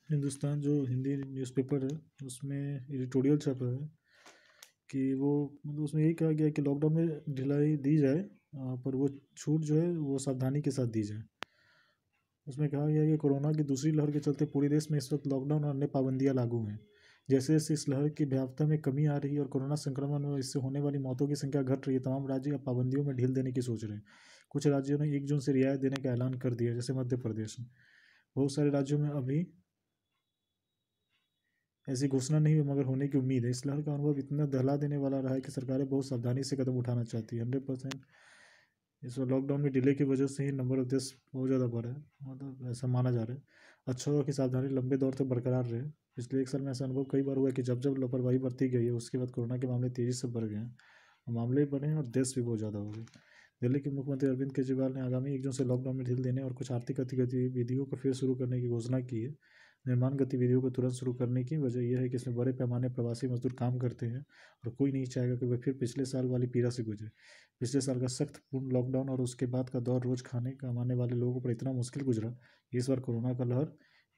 हिंदुस्तान जो हिंदी न्यूज़पेपर है उसमें एडिटोरियल छपा है कि वो मतलब उसमें यही कहा गया है कि लॉकडाउन में ढिलाई दी जाए, पर वो छूट जो है वो सावधानी के साथ दी जाए। उसमें कहा गया है कि कोरोना की दूसरी लहर के चलते पूरे देश में इस वक्त लॉकडाउन और अन्य पाबंदियां लागू हैं। जैसे जैसे इस लहर की व्यापकता में कमी आ रही है और कोरोना संक्रमण और इससे होने वाली मौतों की संख्या घट रही है, तमाम राज्य अब पाबंदियों में ढील देने की सोच रहे हैं। कुछ राज्यों ने 1 जून से रियायत देने का ऐलान कर दिया, जैसे मध्य प्रदेश में। बहुत सारे राज्यों में अभी ऐसी घोषणा नहीं हुई, मगर होने की उम्मीद है। इस लहर का अनुभव इतना दहला देने वाला रहा है कि सरकारें बहुत सावधानी से कदम उठाना चाहती है। 100% इस बार लॉकडाउन में डिले की वजह से ही नंबर ऑफ डेथ्स बहुत ज़्यादा बढ़ा है, मतलब ऐसा माना जा रहा है। अच्छा हुआ कि सावधानी लंबे दौर तक बरकरार रहे। पिछले 1 साल में ऐसा अनुभव कई बार हुआ है कि जब जब लापरवाही बरती गई है उसके बाद कोरोना के मामले तेज़ी से बढ़ गए हैं, और मामले भी बढ़े हैं और डेथ्स भी बहुत ज़्यादा हो गए। दिल्ली के मुख्यमंत्री अरविंद केजरीवाल ने आगामी 1 जून से लॉकडाउन में ढील देने और कुछ आर्थिक गतिविधियों को फिर शुरू करने की घोषणा की है। निर्माण गतिविधियों को तुरंत शुरू करने की वजह यह है कि इसमें बड़े पैमाने पर प्रवासी मजदूर काम करते हैं और कोई नहीं चाहेगा कि वे फिर पिछले साल वाली पीड़ा से गुजरे। पिछले साल का सख्त पूर्ण लॉकडाउन और उसके बाद का दौर रोज खाने कमाने वाले लोगों पर इतना मुश्किल गुजरा कि इस बार कोरोना का लहर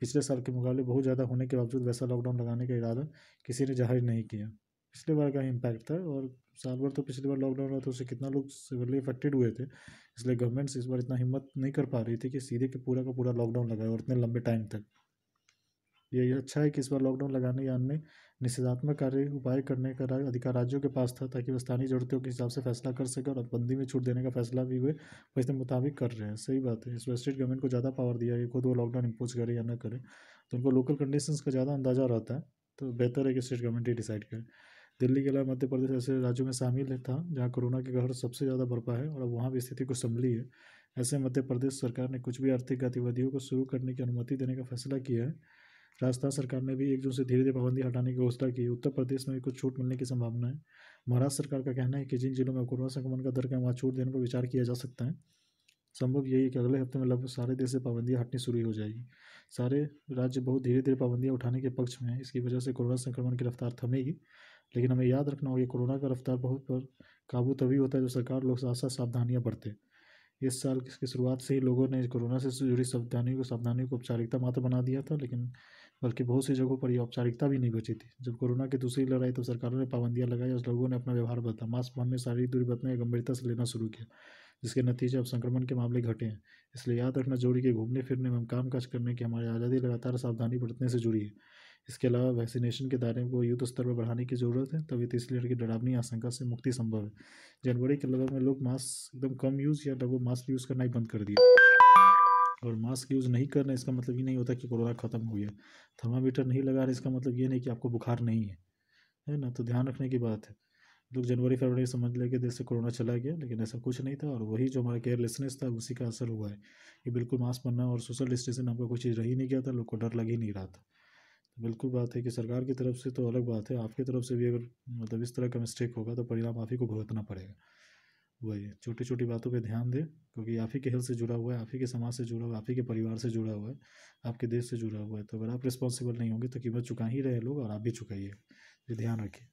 पिछले साल के मुकाबले बहुत ज़्यादा होने के बावजूद वैसा लॉकडाउन लगाने का इरादा किसी ने जाहिर नहीं किया। पिछले बार का ही इम्पैक्ट था, और साल भर तो पिछली बार लॉकडाउन हुआ तो उससे कितना लोग सिवियरली अफेक्टेड हुए थे। इसलिए गवर्नमेंट इस बार इतना हिम्मत नहीं कर पा रही थी कि सीधे के पूरा का पूरा लॉकडाउन लगाए और इतने लंबे टाइम तक। ये अच्छा है कि इस बार लॉकडाउन लगाने या अन्य निषेधात्मक कार्य उपाय करने का अधिकार राज्यों के पास था, ताकि वो स्थानीय जरूरतों के हिसाब से फैसला कर सके, और बंदी में छूट देने का फैसला भी वे इसके मुताबिक कर रहे हैं। सही बात है, इस बार स्टेट गवर्नमेंट को ज़्यादा पावर दिया है, खुद वो लॉकडाउन इम्पोज करे या ना करे, तो उनको लोकल कंडीशंस का ज़्यादा अंदाजा रहता है। तो बेहतर है कि स्टेट गवर्नमेंट ही डिसाइड करे। दिल्ली के अलावा मध्य प्रदेश ऐसे राज्यों में शामिल है था जहाँ कोरोना के कहर सबसे ज़्यादा बरपा है, और अब वहाँ भी स्थिति को संभली है। ऐसे मध्य प्रदेश सरकार ने कुछ भी आर्थिक गतिविधियों को शुरू करने की अनुमति देने का फैसला किया है। राजस्थान सरकार ने भी 1 जून से धीरे धीरे पाबंदी हटाने की घोषणा की। उत्तर प्रदेश में भी कुछ छूट मिलने की संभावना है। महाराष्ट्र सरकार का कहना है कि जिन जिलों में कोरोना संक्रमण का दर कम है वहाँ छूट देने पर विचार किया जा सकता है। संभव यही है कि अगले हफ्ते में लगभग सारे देश से पाबंदियाँ हटनी शुरू हो जाएगी। सारे राज्य बहुत धीरे धीरे पाबंदियाँ उठाने के पक्ष में हैं। इसकी वजह से कोरोना संक्रमण की रफ्तार थमेगी, लेकिन हमें याद रखना होगा कि कोरोना का रफ्तार बहुत पर काबू तभी होता है जब सरकार लोग साथ साथ सावधानियाँ बरते। इस साल की शुरुआत से ही लोगों ने कोरोना से जुड़ी सावधानियों को औपचारिकता मात्र बना दिया था, लेकिन बल्कि बहुत सी जगहों पर ये औपचारिकता भी नहीं बची थी। जब कोरोना की दूसरी लहर आई तो सरकारों ने पाबंदियां लगाई और लोगों ने अपना व्यवहार बदला, मास्क पहनने, शारीरिक दूरी बरतने गंभीरता से लेना शुरू किया, जिसके नतीजे अब संक्रमण के मामले घटे हैं। इसलिए याद रखना जरूरी कि घूमने फिरने एवं काम काज करने की हमारी आज़ादी लगातार सावधानी बरतने से जुड़ी है। इसके अलावा वैक्सीनेशन के दायरे को युद्ध स्तर पर बढ़ाने की जरूरत है, तभी तीसरी लहर की डरावनी आशंका से मुक्ति संभव है। जनवरी के लगभग में लोग मास्क एकदम कम यूज़ या लगभग मास्क यूज़ करना ही बंद कर दिया, और मास्क यूज़ नहीं करना इसका मतलब ये नहीं होता कि कोरोना खत्म हो गया। थर्मामीटर नहीं लगा रहे इसका मतलब ये नहीं कि आपको बुखार नहीं है ना। तो ध्यान रखने की बात है। लोग जनवरी फरवरी समझ ले कि देश से कोरोना चला गया, लेकिन ऐसा कुछ नहीं था, और वही जो हमारा केयरलेसनेस था उसी का असर हुआ है कि बिल्कुल मास्क पहनना और सोशल डिस्टेंसिंग नाम का कोई चीज़ रह ही नहीं गया था, लोग को डर लग ही नहीं रहा था। तो बिल्कुल बात है कि सरकार की तरफ से तो अलग बात है, आपकी तरफ से भी अगर मतलब इस तरह का मिस्टेक होगा तो परिणाम आप ही को भुगतना पड़ेगा। वही छोटी छोटी बातों पे ध्यान दें, क्योंकि आप ही के हेल्थ से जुड़ा हुआ है, आप ही के समाज से जुड़ा हुआ है, आप ही के परिवार से जुड़ा हुआ है, आपके देश से जुड़ा हुआ है। तो अगर आप रिस्पॉन्सिबल नहीं होंगे तो कीमत चुका ही रहे लोग, और आप भी चुकाइए। ये ध्यान रखिए।